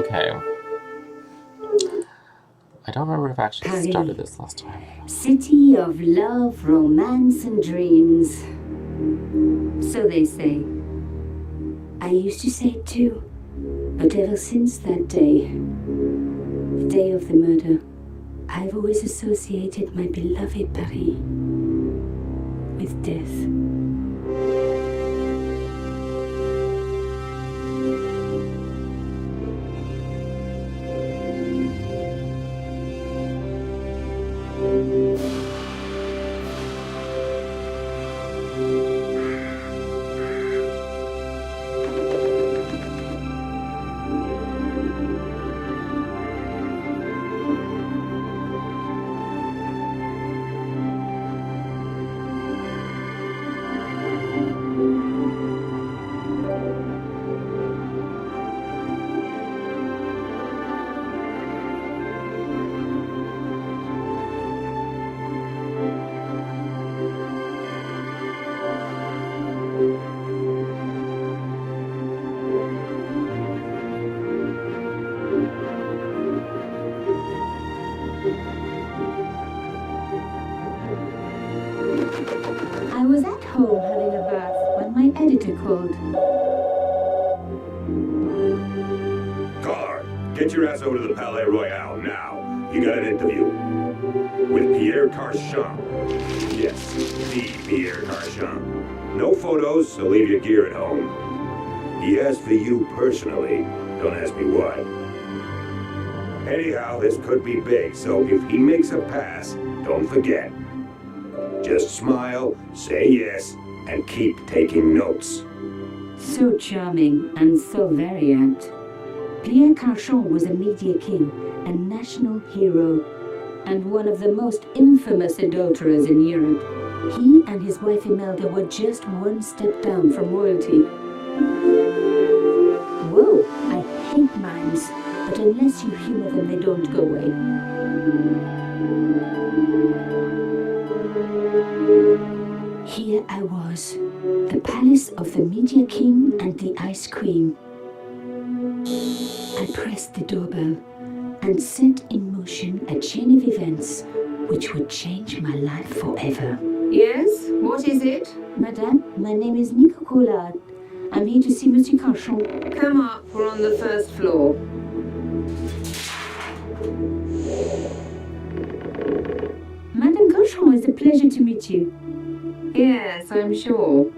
Okay. I don't remember if I actually started this last time. City of love, romance, and dreams. So they say. I used to say it too. But ever since that day, the day of the murder, I've always associated my beloved Paris with death. I was at home having a bath when my editor called. Car, get your ass over to the Palais Royal now. You got an interview. With Pierre Carchon. Yes, the Pierre Carchon. No photos, so leave your gear at home. He asked for you personally. Don't ask me why. Anyhow, this could be big, so if he makes a pass, don't forget. Just smile, say yes, and keep taking notes. So charming and so very apt. Pierre Carchon was a media king, a national hero, and one of the most infamous adulterers in Europe. He and his wife Imelda were just one step down from royalty. Whoa, I hate mimes, but unless you humor them, they don't go away. Here I was, the palace of the media king and the ice cream. I pressed the doorbell and set in motion a chain of events which would change my life forever. Yes? What is it? Madame, my name is Nico Collard. I'm here to see Monsieur Carchon. Come up, we're on the first floor. Madame Carchon, it's a pleasure to meet you. Yes, I'm sure.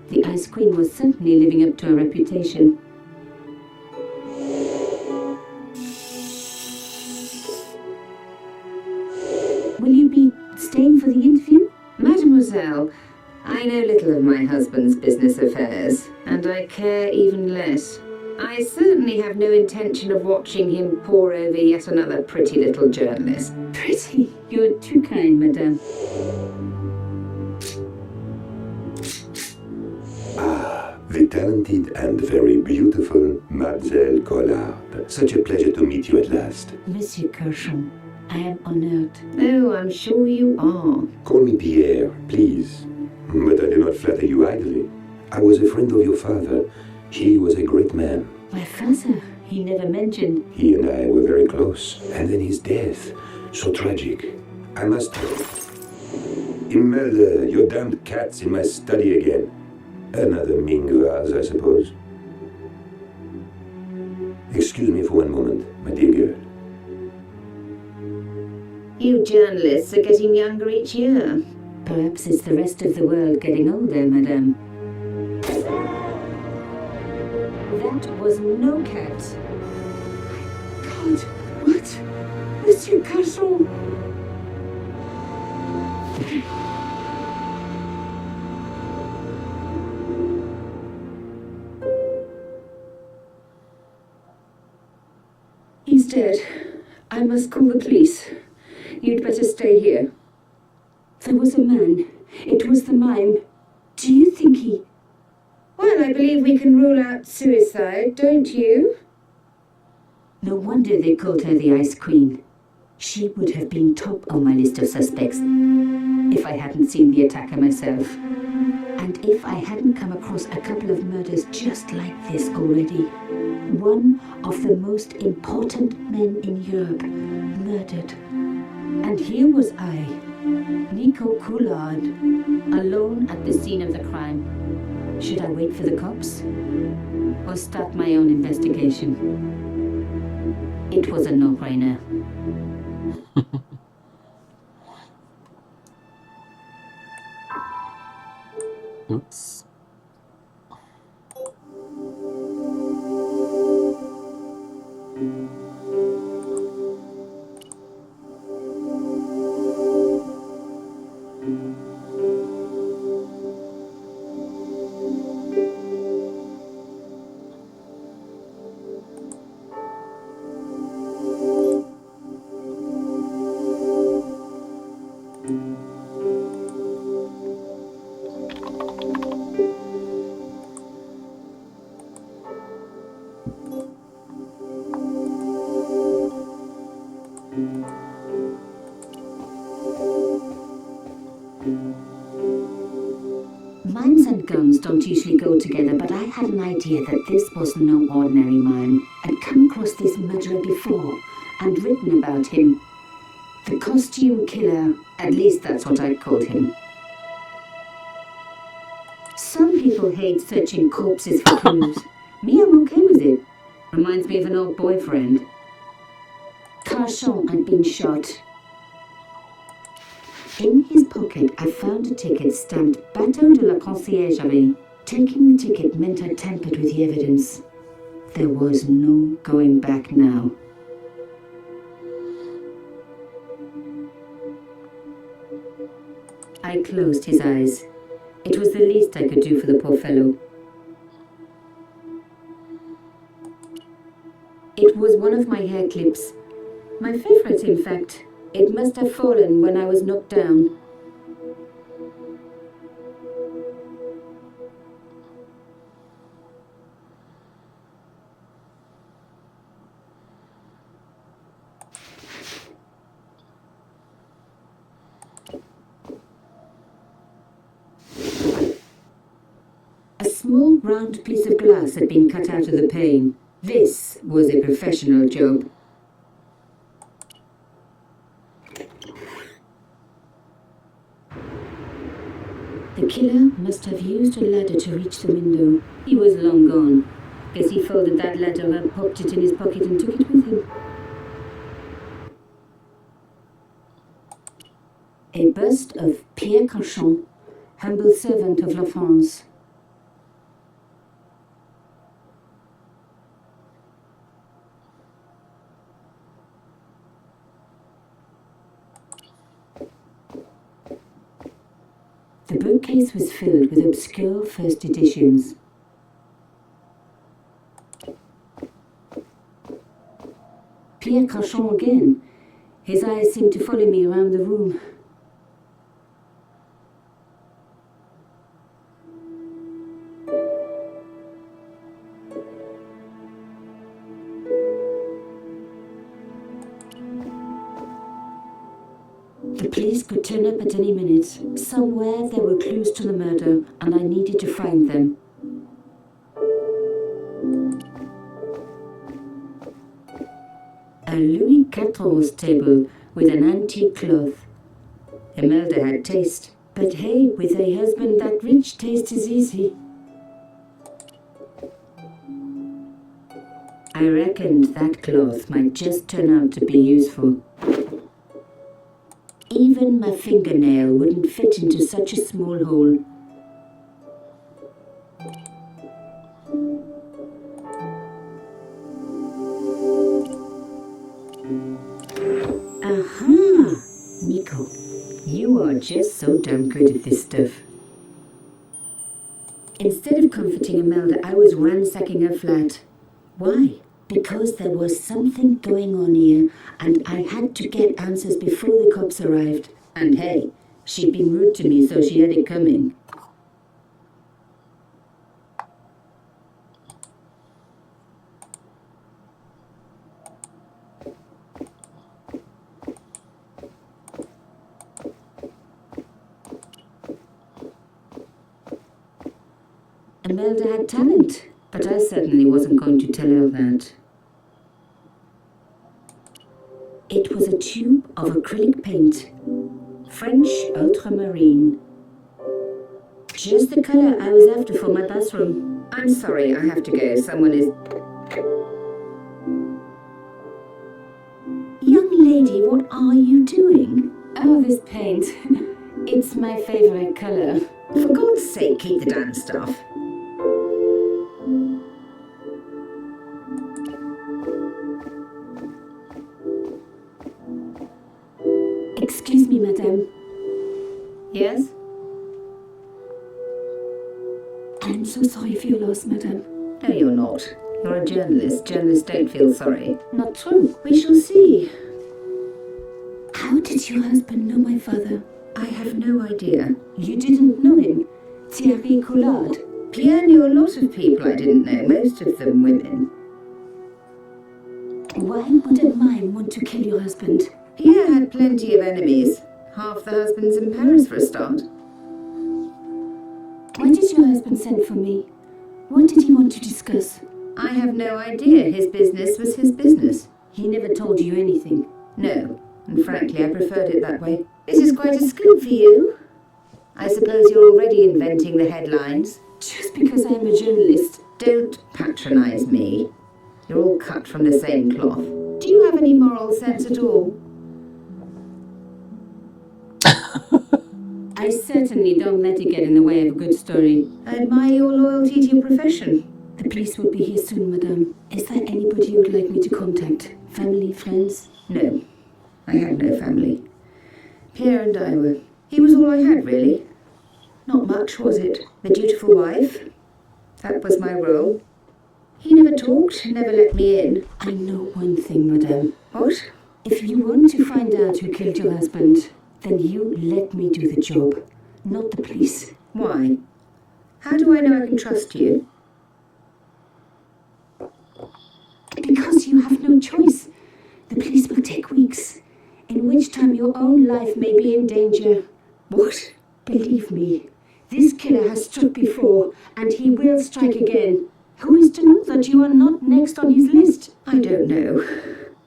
The Ice Queen was certainly living up to her reputation. Will you be staying for the interview? Mademoiselle, I know little of my husband's business affairs, and I care even less. I certainly have no intention of watching him pore over yet another pretty little journalist. Pretty? You're too kind, madame. The talented and very beautiful Mademoiselle Collard. Such a pleasure to meet you at last. Monsieur Carchon, I am honored. Oh, I'm sure you are. Call me Pierre, please. But I do not flatter you idly. I was a friend of your father. He was a great man. My father, he never mentioned. He and I were very close. And then his death. So tragic. I must... Imelda, your damned cat's in my study again. Another Ming vase, I suppose. Excuse me for one moment, my dear girl. You journalists are getting younger each year. Perhaps it's the rest of the world getting older, madame. That was no cat. God, what? Monsieur Carchon! He's dead. I must call the police. You'd better stay here. There was a man. It was the mime. Do you think he... Well, I believe we can rule out suicide, don't you? No wonder they called her the Ice Queen. She would have been top on my list of suspects if I hadn't seen the attacker myself. And if I hadn't come across a couple of murders just like this already. One of the most important men in Europe murdered. And here was I, Nico Coulard, alone at the scene of the crime. Should I wait for the cops? Or start my own investigation? It was a no-brainer. Oops. Mimes and guns don't usually go together, but I had an idea that this was no ordinary mime. I'd come across this murderer before and written about him. The costume killer, at least that's what I called him. Some people hate searching corpses for clues. Me, I'm okay with it. Reminds me of an old boyfriend. Carchon had been shot. In his pocket, I found a ticket stamped Bateau de la Conciergerie. Taking the ticket meant I tampered with the evidence. There was no going back now. I closed his eyes. It was the least I could do for the poor fellow. It was one of my hair clips. My favorite, in fact. It must have fallen when I was knocked down. A small round piece of glass had been cut out of the pane. This was a professional job. The killer must have used a ladder to reach the window. He was long gone. Guess he folded that ladder up, popped it in his pocket and took it with him. A bust of Pierre Carchon, humble servant of La France. The bookcase was filled with obscure first editions. Pierre Carchon again. His eyes seemed to follow me around the room. The police could turn up at any minute. Somewhere there were clues to the murder, and I needed to find them. A Louis XIV table with an antique cloth. Imelda had taste, but hey, with a husband that rich, taste is easy. I reckoned that cloth might just turn out to be useful. Even my fingernail wouldn't fit into such a small hole. Aha! Nico, you are just so damn good at this stuff. Instead of comforting Imelda, I was ransacking her flat. Why? Because there was something going on here, and I had to get answers before the cops arrived. And hey, she'd been rude to me, so she had it coming. Imelda had talent, But I certainly wasn't going to tell her that. It was a tube of acrylic paint. French ultramarine. Just the color I was after for my bathroom. I'm sorry, I have to go. Someone is... Young lady, what are you doing? Oh, this paint. It's my favorite color. For God's sake, keep the damn stuff. Excuse me, madame. Yes? I'm so sorry for your loss, madame. No, you're not. You're a journalist. Journalists don't feel sorry. Not true. We shall see. How did your husband know my father? I have no idea. You didn't know him? Thierry Collard. Pierre knew a lot of people I didn't know, most of them women. Why would a mime want to kill your husband? Pierre had plenty of enemies. Half the husbands in Paris for a start. Why did your husband send for me? What did he want to discuss? I have no idea. His business was his business. He never told you anything. No, and frankly I preferred it that way. This is quite a scoop for you. I suppose you're already inventing the headlines. Just because I'm a journalist. Don't patronise me. You're all cut from the same cloth. Do you have any moral sense at all? I certainly don't let it get in the way of a good story. I admire your loyalty to your profession. The police will be here soon, madame. Is there anybody you would like me to contact? Family, friends? No, I had no family. Pierre and I were... He was all I had, really. Not much, was it? The dutiful wife. That was my role. He never talked, never let me in. I know one thing, madame. What? If you want to find out who killed your husband, then you let me do the job, not the police. Why? How do I know I can trust you? Because you have no choice. The police will take weeks, in which time your own life may be in danger. What? Believe me, this killer has struck before, and he will strike again. Who is to know that you are not next on his list? I don't know.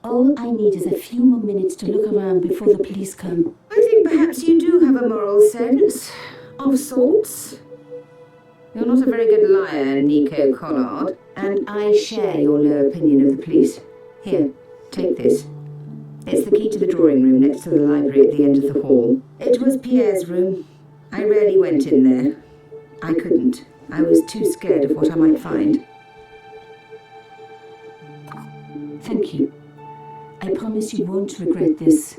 All I need is a few more minutes to look around before the police come. I think perhaps you do have a moral sense, of sorts. You're not a very good liar, Nico Collard, and I share your low opinion of the police. Here, take this. It's the key to the drawing room next to the library at the end of the hall. It was Pierre's room. I rarely went in there. I couldn't. I was too scared of what I might find. Thank you. I promise you won't regret this.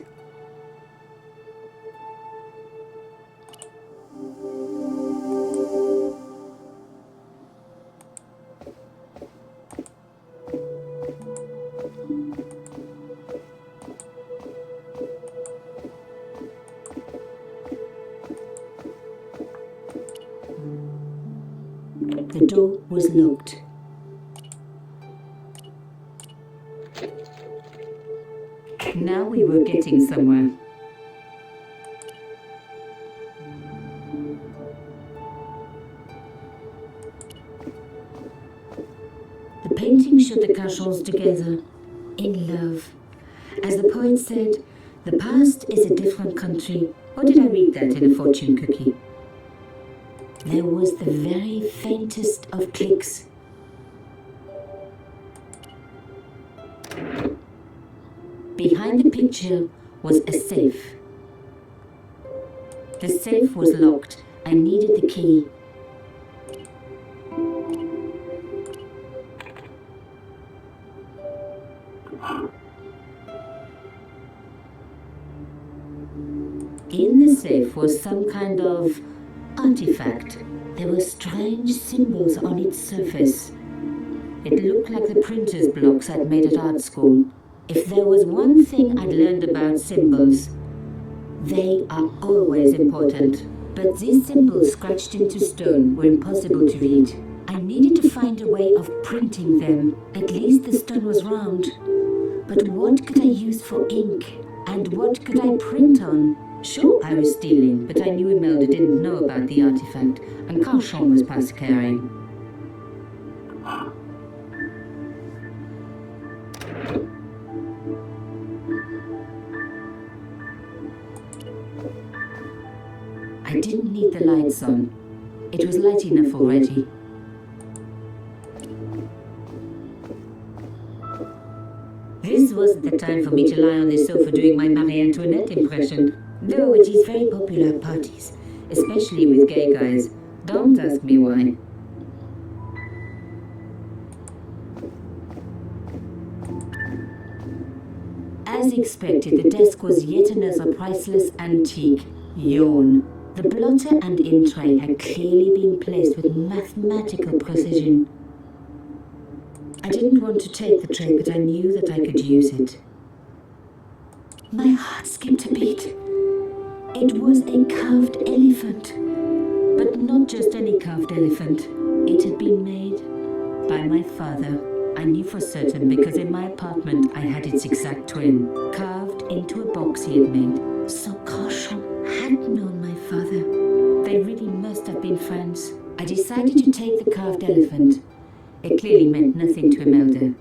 The door was locked. Now we were getting somewhere. The painting showed the Cachons together, in love. As the poet said, the past is a different country. Or did I read that in a fortune cookie? There was the very faintest of clicks. Behind the picture was a safe. The safe was locked. I needed the key. In the safe was some kind of artifact. There were strange symbols on its surface. It looked like the printer's blocks I'd made at art school. If there was one thing I'd learned about symbols, they are always important. But these symbols scratched into stone were impossible to read. I needed to find a way of printing them. At least the stone was round. But what could I use for ink? And what could I print on? Sure, I was stealing, but I knew Imelda didn't know about the artifact, and Carchon was past caring. I didn't need the lights on. It was light enough already. This wasn't the time for me to lie on the sofa doing my Marie Antoinette impression, though it is very popular at parties, especially with gay guys. Don't ask me why. As expected, the desk was yet another priceless antique. Yawn. The blotter and in tray had clearly been placed with mathematical precision. I didn't want to take the tray, but I knew that I could use it. My heart skipped a beat. It was a carved elephant. But not just any carved elephant. It had been made by my father. I knew for certain because in my apartment I had its exact twin, carved into a box he had made. So Cochon had known my father. They really must have been friends. I decided to take the carved elephant. It clearly meant nothing to Imelda.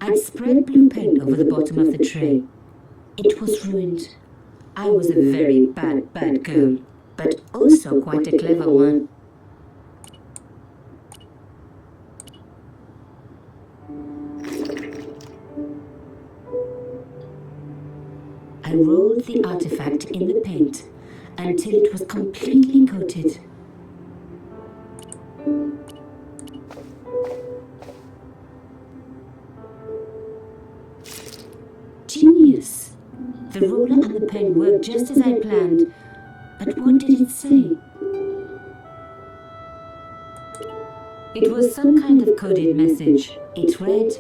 I'd spread blue paint over the bottom of the tray. It was ruined. I was a very bad girl, but also quite a clever one. I rolled the artifact in the paint until it was completely coated. Genius! The roller and the pen worked just as I planned, but what did it say? It was some kind of coded message. It read,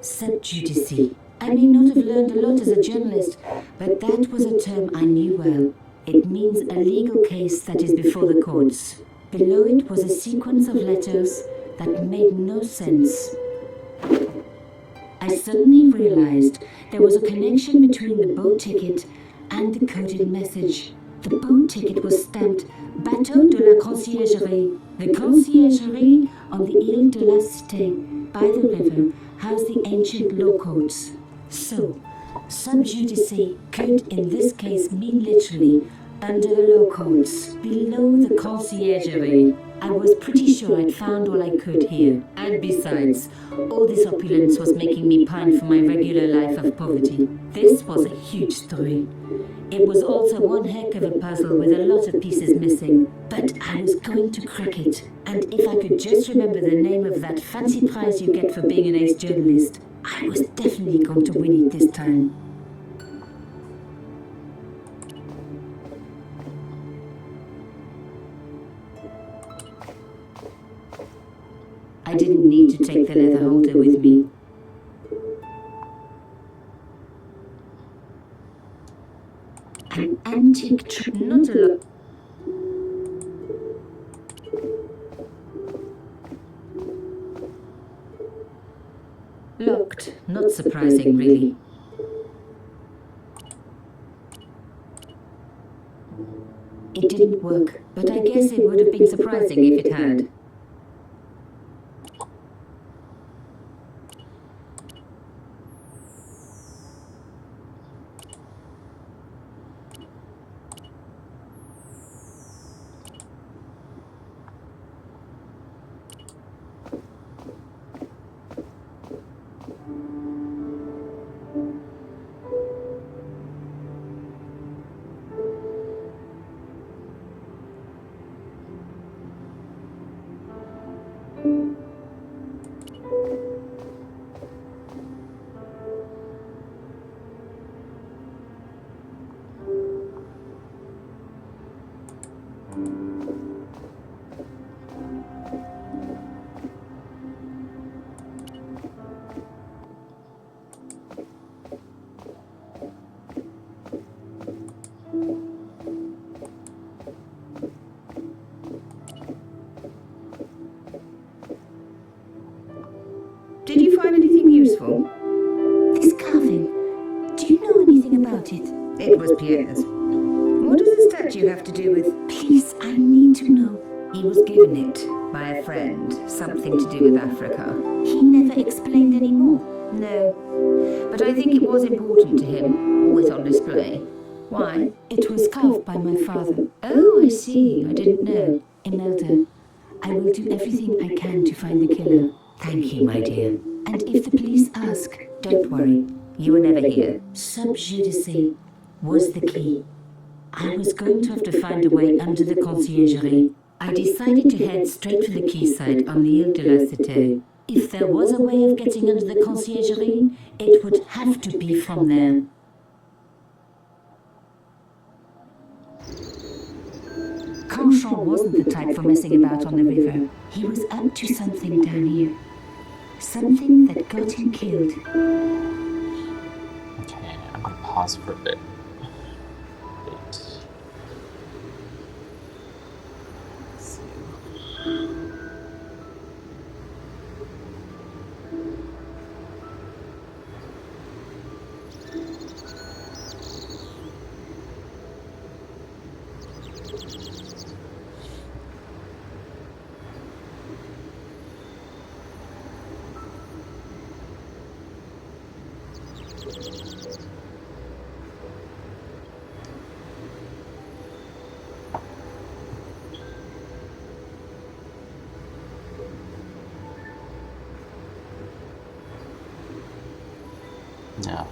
sub judice. I may not have learned a lot as a journalist, but that was a term I knew well. It means a legal case that is before the courts. Below it was a sequence of letters that made no sense. I suddenly realized there was a connection between the boat ticket and the coded message. The boat ticket was stamped Bateau de la Conciergerie. The Conciergerie on the Ile de la Cité, by the river, housed the ancient law courts. So, sub judice could in this case mean literally under the law courts, below the Conciergerie. I was pretty sure I'd found all I could here. And besides, all this opulence was making me pine for my regular life of poverty. This was a huge story. It was also one heck of a puzzle with a lot of pieces missing. But I was going to crack it. And if I could just remember the name of that fancy prize you get for being an ace journalist, I was definitely going to win it this time. I didn't need to take the leather holder with me. An antique not a lot. Locked. Not surprising, really. It didn't work, but I guess it would have been surprising if it had. Did you find anything useful? This carving. Do about it? It was Pierre's. What does the statue have to do with... Please, I need to know. He was given it by a friend, something to do with Africa. He never explained any more. No, but I think it was important to him, always on display. Why? It was carved by my father. Oh, I see. I didn't know. Imelda, I will do everything I can to find the killer. Thank you, my dear. And if the police ask, Don't worry. You were never here. sub judice was the key. I was going to have to find a way under the conciergerie. I decided to head straight for the quayside on the Ile de la Cité. If there was a way of getting under the conciergerie, it would have to be from there. Canchon wasn't the type for messing about on the river. He was up to something down here. Something that got him killed. Okay, I'm gonna pause for a bit. Wait. Let's see. Yeah.